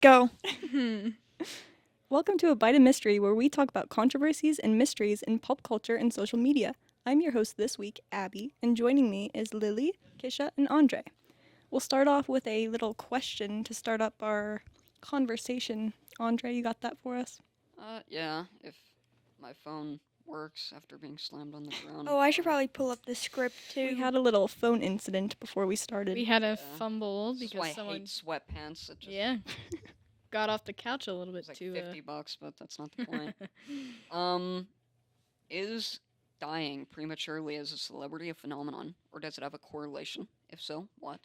Go. Welcome to A Bite of Mystery, where we talk about controversies and mysteries in pop culture and social media. I'm your host this week, Abby, and joining me is Lily, Kisha, and Andre. We'll start off with a little question to start up our conversation. Andre, you got that for us? Yeah, if my phone works after being slammed on the ground. Oh, I should probably pull up the script too. We had a little phone incident before we started. We had a Yeah. fumble This is why because I someone hate sweatpants. It just got off the couch a little bit it's like too. $50, but that's not the point. Is dying prematurely as a celebrity a phenomenon, or does it have a correlation? If so, what?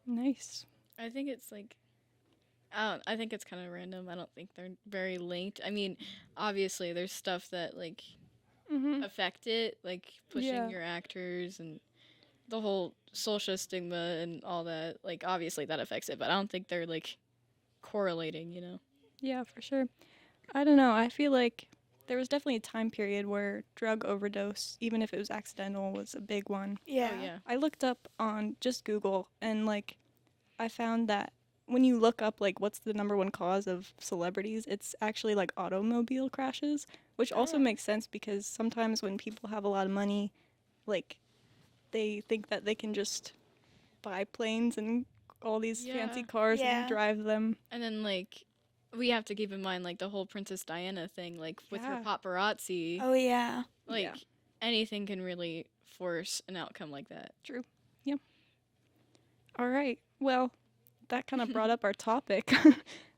Nice. I think it's like, I think it's kind of random. I don't think they're very linked. I mean, obviously there's stuff that like Mm-hmm. affect it, like pushing Yeah. your actors and the whole social stigma and all that. Like obviously that affects it, but I don't think they're like correlating. You know? Yeah, for sure. I don't know. I feel like there was definitely a time period where drug overdose, even if it was accidental, was a big one. Yeah. Oh yeah. I looked up on just Google and I found that when you look up what's the number one cause of celebrities, it's actually like automobile crashes, which also Oh. makes sense because sometimes when people have a lot of money, like they think that they can just buy planes and all these fancy Yeah. cars Yeah. and drive them. And then like we have to keep in mind like the whole Princess Diana thing, like with her Yeah. paparazzi. Oh yeah. Like Yeah. anything can really force an outcome like that. True. Yeah. All right. Well, that kind of brought up our topic.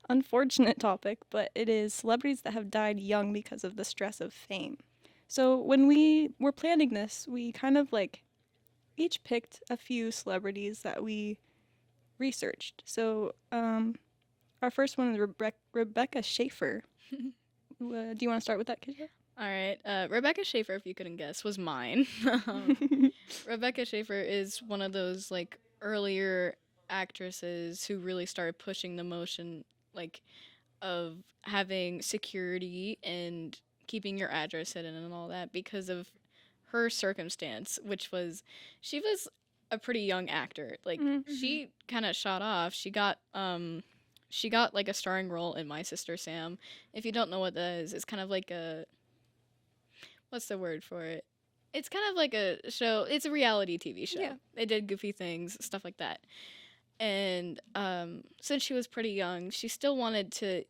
Unfortunate topic, but it is celebrities that have died young because of the stress of fame. So when we were planning this, we kind of each picked a few celebrities that we researched. So our first one is Rebecca Schaefer. Do you want to start with that, Kisha? All right, Rebecca Schaefer, if you couldn't guess, was mine. Rebecca Schaefer is one of those like earlier actresses who really started pushing the motion like of having security and keeping your address hidden and all that because of her circumstance, which was she was a pretty young actor. Like she kind of shot off. She got like a starring role in My Sister Sam. If you don't know what that is, it's kind of like a what's the word for it? It's kind of like a show. It's a reality TV show. Yeah. They did goofy things, stuff like that. And since she was pretty young, she still wanted to,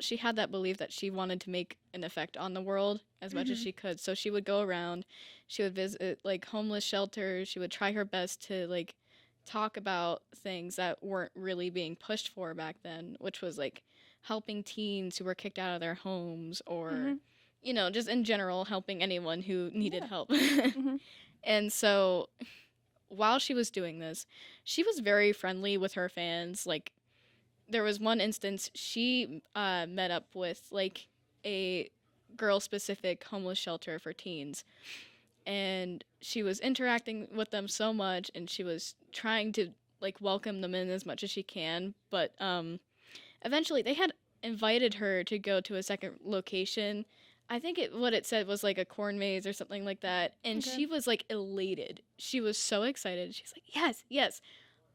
she had that belief that she wanted to make an effect on the world as much as she could. So she would go around, she would visit like homeless shelters, she would try her best to like talk about things that weren't really being pushed for back then, which was like helping teens who were kicked out of their homes or, just in general helping anyone who needed help. And so while she was doing this, she was very friendly with her fans. Like, there was one instance she met up with like a girl-specific homeless shelter for teens, and she was interacting with them so much, and she was trying to like welcome them in as much as she can. But eventually, they had invited her to go to a second location. I think what it said was like a corn maze or something like that. And Okay. she was like elated. She was so excited. She's like, yes, yes,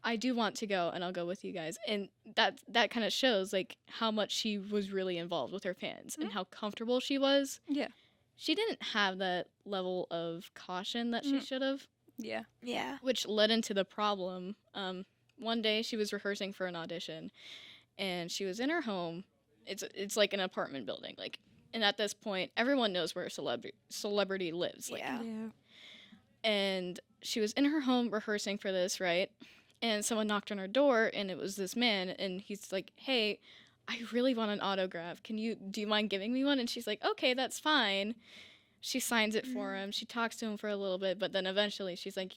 I do want to go and I'll go with you guys. And that kind of shows like how much she was really involved with her fans and how comfortable she was. Yeah. She didn't have that level of caution that she should have, Yeah. Yeah. which led into the problem. One day she was rehearsing for an audition and she was in her home. It's like an apartment building, like. And at this point, everyone knows where a celebrity lives. Like, Yeah. Yeah. and she was in her home rehearsing for this, right? And someone knocked on her door, and it was this man, and he's like, "Hey, I really want an autograph. Do you mind giving me one?" And she's like, "Okay, that's fine." She signs it for him. She talks to him for a little bit, but then eventually she's like,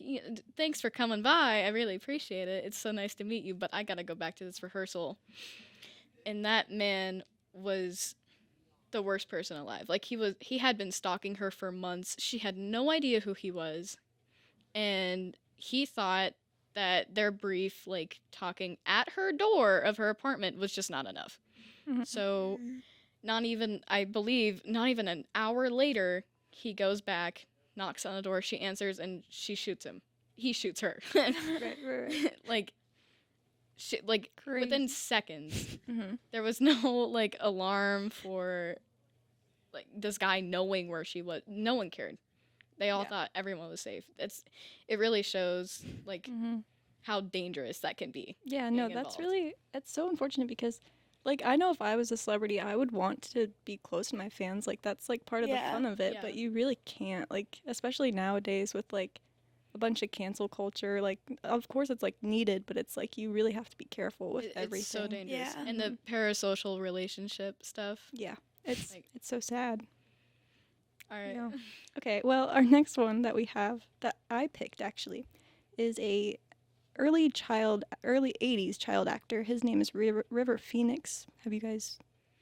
"Thanks for coming by. I really appreciate it. It's so nice to meet you, but I gotta go back to this rehearsal." And that man was the worst person alive. Like he had been stalking her for months. She had no idea who he was. And he thought that their brief like talking at her door of her apartment was just not enough. So not even an hour later, he goes back, knocks on the door, she answers and she shoots him. He shoots her. Right. Like like within Crazy. seconds. Mm-hmm. There was no like alarm for like this guy knowing where she was. No one cared. They all Yeah. thought everyone was safe. It really shows like Mm-hmm. how dangerous that can be. Yeah, no, being that's involved. it's so unfortunate because, like, I know if I was a celebrity, I would want to be close to my fans. Like, that's, like, part of the Yeah. fun of it, Yeah. but you really can't. Like, especially nowadays with, like, a bunch of cancel culture. Like, of course it's, like, needed, but it's, like, you really have to be careful with everything. It's so dangerous. Yeah. And the parasocial relationship stuff. Yeah, it's Like- it's so sad. All right. Yeah. Okay, well, our next one that we have that I picked actually is a early 80s child actor. His name is River Phoenix. Have you guys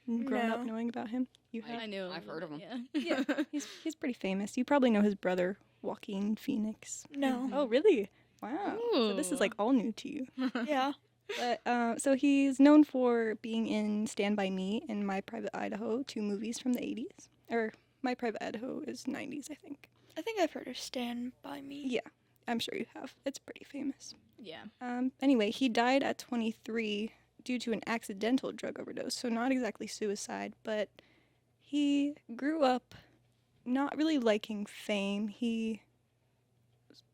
grown up No. knowing about him? You have? I knew. I've heard of him. Yeah. Yeah. He's pretty famous. You probably know his brother, Joaquin Phoenix. No. Oh, really? Wow. So this is Ooh. like all new to you. Yeah. But so he's known for being in Stand By Me and My Private Idaho, 2 movies from the 80s. Or My Private Idaho is 90s, I think. I think I've heard of Stand By Me. Yeah, I'm sure you have. It's pretty famous. Yeah. Anyway, he died at 23 due to an accidental drug overdose. So not exactly suicide, but he grew up not really liking fame. He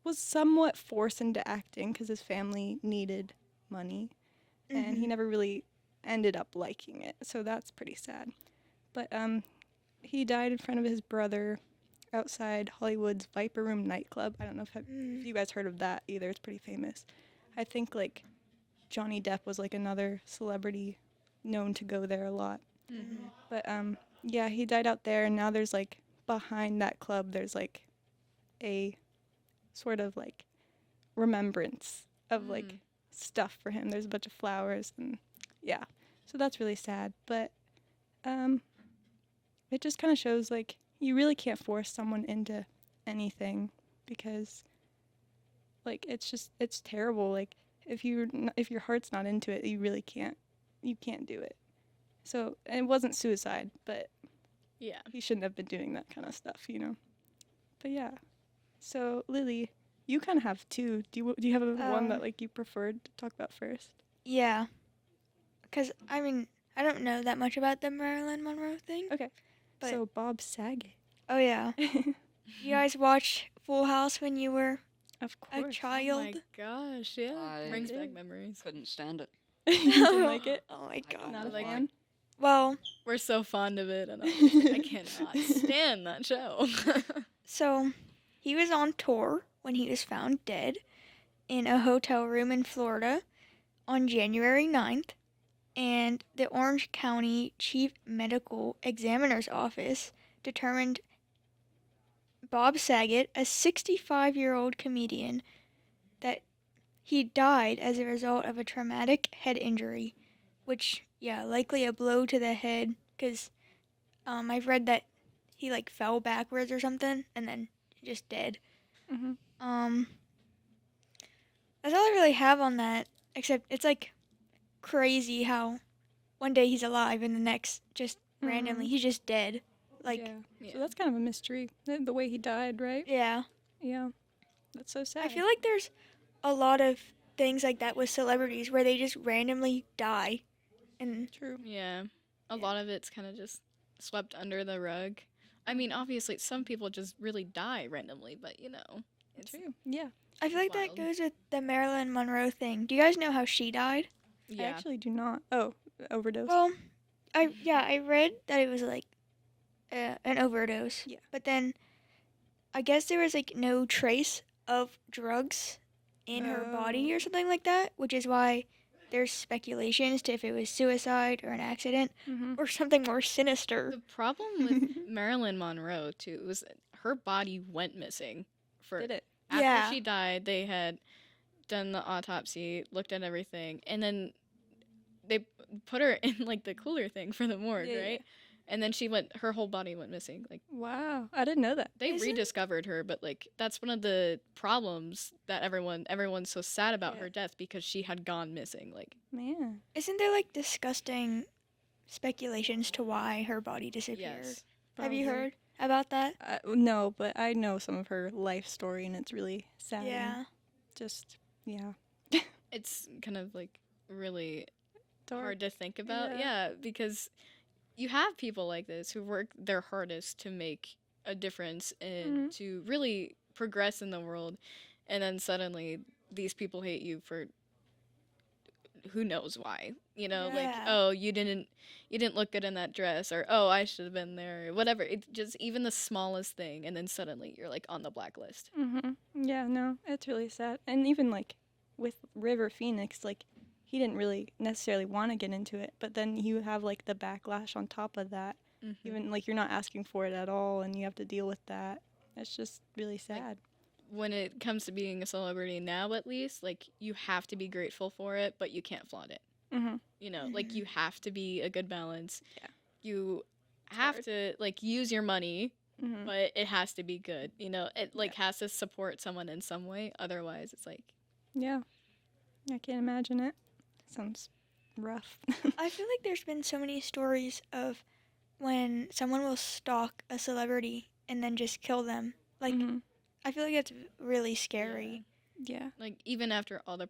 was somewhat forced into acting because his family needed money, and he Mhm. never really ended up liking it. So that's pretty sad. But he died in front of his brother outside Hollywood's Viper Room nightclub. I don't know if you guys heard of that either. It's pretty famous. I think like Johnny Depp was like another celebrity known to go there a lot. Mm-hmm. But yeah, he died out there, and now there's like behind that club there's like a sort of like remembrance of like stuff for him. There's a bunch of flowers and yeah. So that's really sad, but it just kind of shows like you really can't force someone into anything because like it's terrible. Like if if your heart's not into it, you can't do it. So and it wasn't suicide, but Yeah. he shouldn't have been doing that kind of stuff, you know. But yeah. So Lily, you kind of have two. Do you have one that like you preferred to talk about first? Yeah. Because, I mean, I don't know that much about the Marilyn Monroe thing. Okay. But- So Bob Saget. Oh, yeah. You guys watch Full House when you were Of a course. Oh child? my gosh, yeah. I Brings back did. memories. Couldn't stand it. You didn't like it? Oh, my don't God. Not a like fan? Well, We're so fond of it, and I'm just like, I cannot stand that show. so he was on tour when he was found dead in a hotel room in Florida on January 9th, and the Orange County Chief Medical Examiner's Office determined Bob Saget, a 65-year-old comedian, that he died as a result of a traumatic head injury, which, yeah, likely a blow to the head, because I've read that he, like, fell backwards or something, and then just dead. Mhm. That's all I really have on that, except it's, like, crazy how one day he's alive and the next, just randomly, he's just dead. Like, yeah. Yeah. So that's kind of a mystery. The way he died, right? yeah. Yeah. That's so sad. I feel like there's a lot of things like that with celebrities where they just randomly die. And True. Yeah. A Yeah. lot of it's kind of just swept under the rug. I mean, obviously, some people just really die randomly, but you know, it's True. Yeah. I feel like Wild. that goes with the Marilyn Monroe thing. Do you guys know how she died? I yeah. actually do not. Oh, overdose. Well, I read that it was like an overdose. Yeah. But then I guess there was like no trace of drugs in her body Oh. or something like that, which is why there's speculations to if it was suicide or an accident Mm-hmm. or something more sinister. The problem with Marilyn Monroe too was that her body went missing for Did it? after Yeah. she died. They had done the autopsy, looked at everything, and then they put her in like the cooler thing for the morgue, Yeah, yeah, right? And then her whole body went missing. Like Wow. I didn't know that. they Isn't- rediscovered her, but like that's one of the problems that everyone's so sad about Yeah. her death because she had gone missing. Like Man. Isn't there like disgusting speculations to why her body disappeared? yes, Have you Probably. heard about that? No, but I know some of her life story, and it's really sad. and Yeah. Just yeah. it's kind of like really Dark. hard to think about. Yeah. Yeah, because you have people like this who work their hardest to make a difference and to really progress in the world, and then suddenly these people hate you for who knows why. Like, Yeah. oh, you didn't look good in that dress, or oh, I should have been there, or whatever. It just even the smallest thing, and then suddenly you're like on the blacklist. Yeah, no, it's really sad. And even like with River Phoenix, like he didn't really necessarily want to get into it, but then you have like the backlash on top of that. Even like you're not asking for it at all, and you have to deal with that. It's just really sad. When it comes to being a celebrity now, at least, like, you have to be grateful for it, but you can't flaunt it. Like, you have to be a good balance. Yeah. You have hard. to, like, use your money, but it has to be good. It, like, has to support someone in some way. Otherwise, it's like, Yeah, I can't imagine it. Sounds rough. I feel like there's been so many stories of when someone will stalk a celebrity and then just kill them. Like, I feel like that's really scary. Yeah. like, even after all the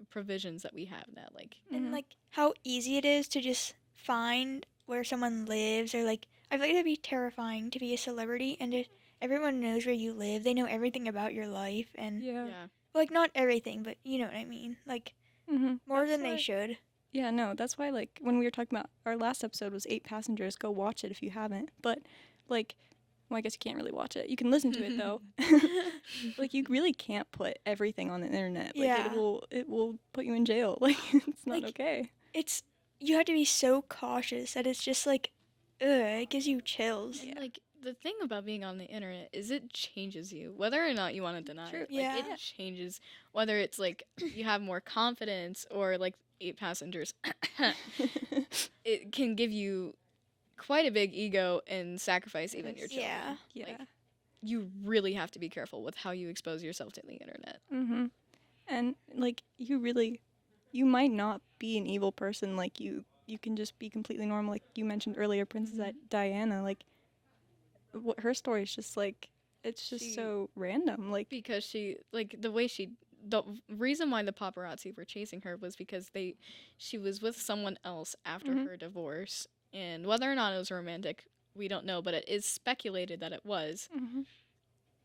provisions that we have now, like, And, like, how easy it is to just find where someone lives, or, like, I feel like that'd be terrifying to be a celebrity and just everyone knows where you live. They know everything about your life, and, Yeah. yeah. like, not everything, but you know what I mean. Like, more That's than they why- should. Yeah, no, that's why, like, when we were talking about our last episode was 8 Passengers, go watch it if you haven't. But, like, well, I guess you can't really watch it. You can listen to it, though. Like, you really can't put everything on the internet. Like, Yeah. it will put you in jail. Like, it's not Like, okay. It's, you have to be so cautious that it's just like, it gives you chills. And, like, the thing about being on the internet is it changes you, whether or not you want to deny True. it. Like, Yeah. it changes whether it's like you have more confidence or like 8 Passengers. It can give you quite a big ego and sacrifice even your children. Yeah. Yeah. Like, you really have to be careful with how you expose yourself to the internet. And, like, you might not be an evil person. Like, you can just be completely normal. Like you mentioned earlier, Princess Diana, like, what her story is just, like, it's just She- so random. Like, Because the reason why the paparazzi were chasing her was because she was with someone else after her divorce, and whether or not it was romantic, we don't know, but it is speculated that it was.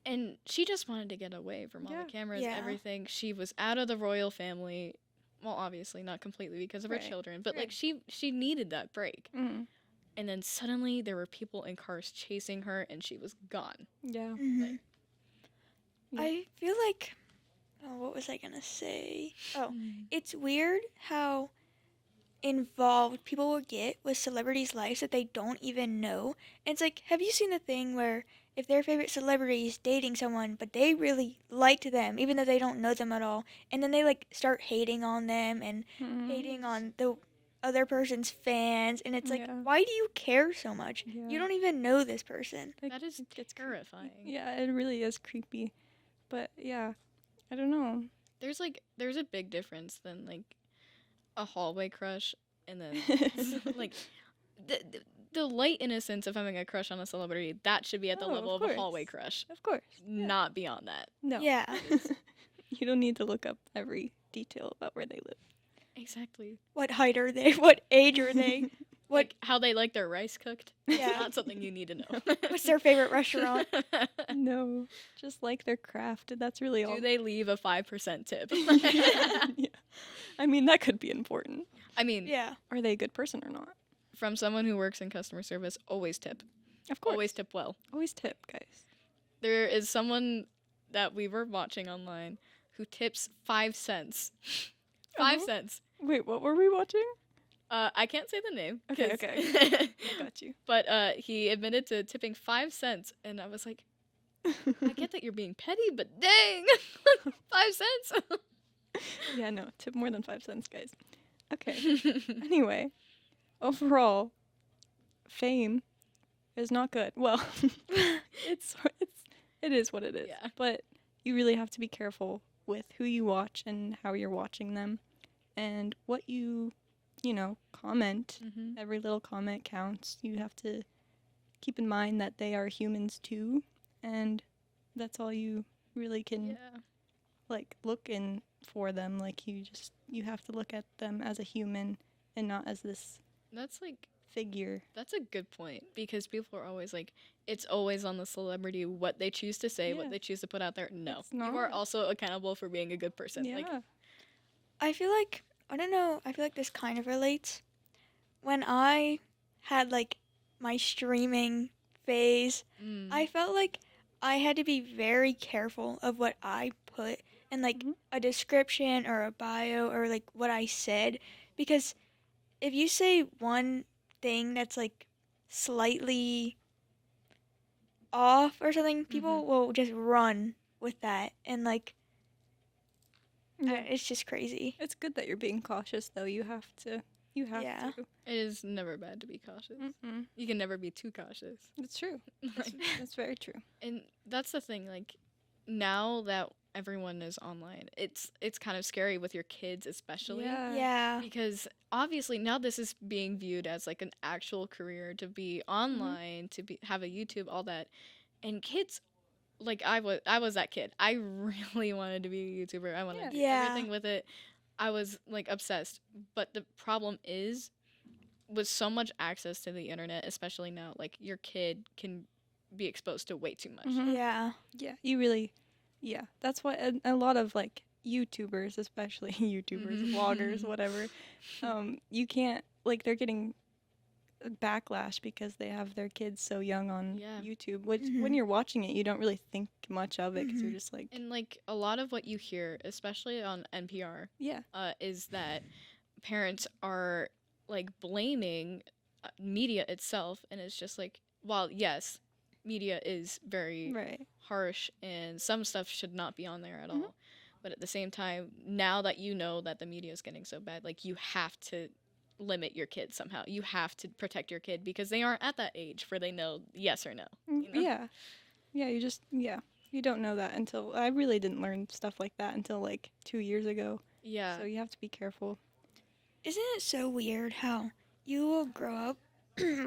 And she just wanted to get away from all Yeah. the cameras, Yeah. everything. She was out of the royal family. Well, obviously not completely because of her Right. children, but like Right. she needed that break. And then suddenly there were people in cars chasing her, and she was gone. yeah. Mhm. Yeah. I feel like, what was I gonna say? Oh, it's weird how involved people will get with celebrities' lives that they don't even know. And it's like, have you seen the thing where if their favorite celebrity is dating someone, but they really liked them, even though they don't know them at all, and then they like start hating on them and hating on the other person's fans, and it's like, Yeah. why do you care so much? Yeah. You don't even know this person. Like, That is it's terrifying. Yeah, it really is creepy. But yeah, I don't know. There's a big difference than like a hallway crush and then like the light innocence of having a crush on a celebrity, that should be at the Oh, of level of a course. hallway crush, Of course. not beyond that. No. Yeah. You don't need to look up every detail about where they live. Exactly. What height are they? What age are they? What Like how they like their rice cooked. Yeah. Not something you need to know. What's their favorite restaurant? No, just like their craft. That's really all. Do they leave a 5% tip? Yeah. I mean, that could be important. I mean, Yeah. Are they a good person or not? from someone who works in customer service, always tip. Of course. Always tip well. Always tip, guys. There is someone that we were watching online who tips 5 cents. 5 Oh. cents. Wait, what were we watching? I can't say the name. Okay, 'cause- okay. I got you. But he admitted to tipping 5 cents, and I was like, I get that you're being petty, but dang, 5 cents. Yeah, no, tip more than 5 cents, guys. Okay. Anyway, overall, fame is not good. Well, it is what it is. Yeah. But you really have to be careful with who you watch and how you're watching them, and what you comment. Mhm. Every little comment counts. You have to keep in mind that they are humans too, and that's all you really can Yeah. like look and for them. Like you have to look at them as a human and not as this That's like figure. that's a good point because people are always like, it's always on the celebrity what they choose to say, Yeah. what they choose to put out there. No, It's you are not. also accountable for being a good person. Yeah. Like, I feel like, I don't know, I feel like this kind of relates. When I had like my streaming phase, I felt like I had to be very careful of what I put in like Mhm. a description or a bio or like what I said, because if you say one thing that's like slightly off or something, people will just run with that, and like Yeah. it's just crazy. It's good that you're being cautious, though. You have to. You have Yeah. to. it is never bad to be cautious. Mm-mm. You can never be too cautious. It's true. That's very true. And that's the thing, like now that everyone is online, it's kind of scary with your kids especially. Yeah. Because obviously now this is being viewed as like an actual career to be online, to be have a YouTube, all that. And kids like I was that kid. I really wanted to be a YouTuber. I wanted Yeah. to do Yeah. everything with it. I was like obsessed. But the problem is with so much access to the internet, especially now, like your kid can be exposed to way too much. Mhm. Yeah. Yeah. You really. Yeah. That's why a lot of like YouTubers, especially YouTubers, vloggers, whatever. You can't like they're getting a backlash because they have their kids so young on Yeah. YouTube. Which Mhm. when you're watching it, you don't really think much of it because you're Mhm. just like, And like a lot of what you hear, especially on NPR, yeah, is that parents are like blaming media itself, and it's just like, while yes, media is very right. harsh, and some stuff should not be on there at Mhm. all. But at the same time, now that you know that the media is getting so bad, like you have to limit your kid somehow. You have to protect your kid because they aren't at that age where they know yes or no. You know? Yeah. Yeah, you don't know that until I really didn't learn stuff like that until like 2 years ago. Yeah. So you have to be careful. Isn't it so weird how you will grow up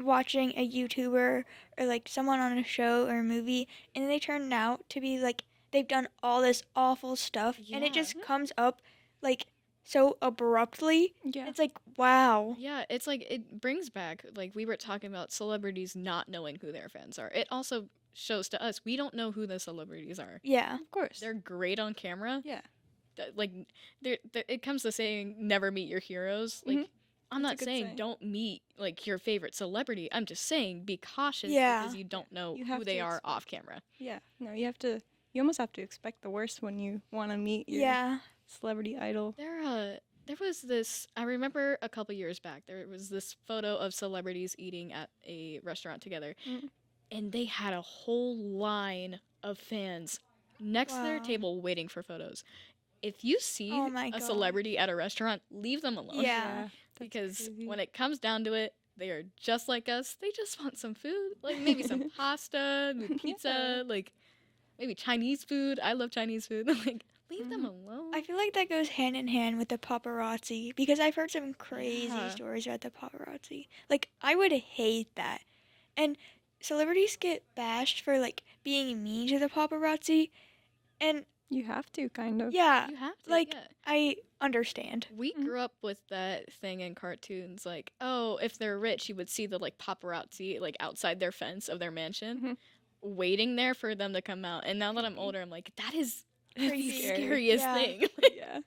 watching a YouTuber or like someone on a show or a movie, and they turn out to be like they've done all this awful stuff, and it Yeah. just comes up like so abruptly. Yeah. It's like, wow. Yeah, it's like it brings back like we were talking about celebrities not knowing who their fans are. It also shows to us we don't know who the celebrities are. Yeah. Of course. They're great on camera. Yeah. Like it comes to saying never meet your heroes. Like Mhm. I'm That's a not good saying saying. don't meet like your favorite celebrity. I'm just saying be cautious Yeah. because you don't know You who have they to are off camera. Yeah. No, you almost have to expect the worst when you want to meet your Yeah. celebrity idol. There was this I remember a couple years back there was this photo of celebrities eating at a restaurant together. Mm. And they had a whole line of fans next to their Wow. table waiting for photos. If you see Oh my a God. celebrity at a restaurant, leave them alone. Yeah. That's Because crazy. when it comes down to it, they are just like us. They just want some food, like maybe some pasta, maybe pizza, like maybe Chinese food. I love Chinese food. Like leave them alone. I feel like that goes hand in hand with the paparazzi, because I've heard some crazy Yeah. stories about the paparazzi. Like, I would hate that. And celebrities get bashed for like being mean to the paparazzi, and You have to kind of. yeah, You have to, like yeah. I understand. We Mhm. grew up with that thing in cartoons, like, oh, if they're rich, you would see the like paparazzi like outside their fence of their mansion, Mhm. waiting there for them to come out. And now that I'm Creepy. older, I'm like, that is Crazy. the Scary. scariest Yeah. thing. Yeah.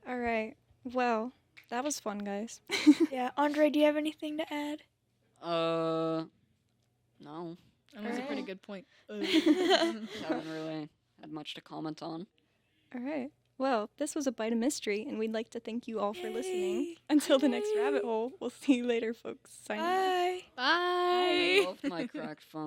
All right. Well, that was fun, guys. Yeah, Andre, do you have anything to add? No. That was a pretty Alright. good point. Haven't really had much to comment on. All right. Well, this was a bite of mystery, and we'd like to thank you all for listening. Yay. Until the next Yay. rabbit hole, we'll see you later, folks. Signing off. Bye. Bye. I loved my cracked phone.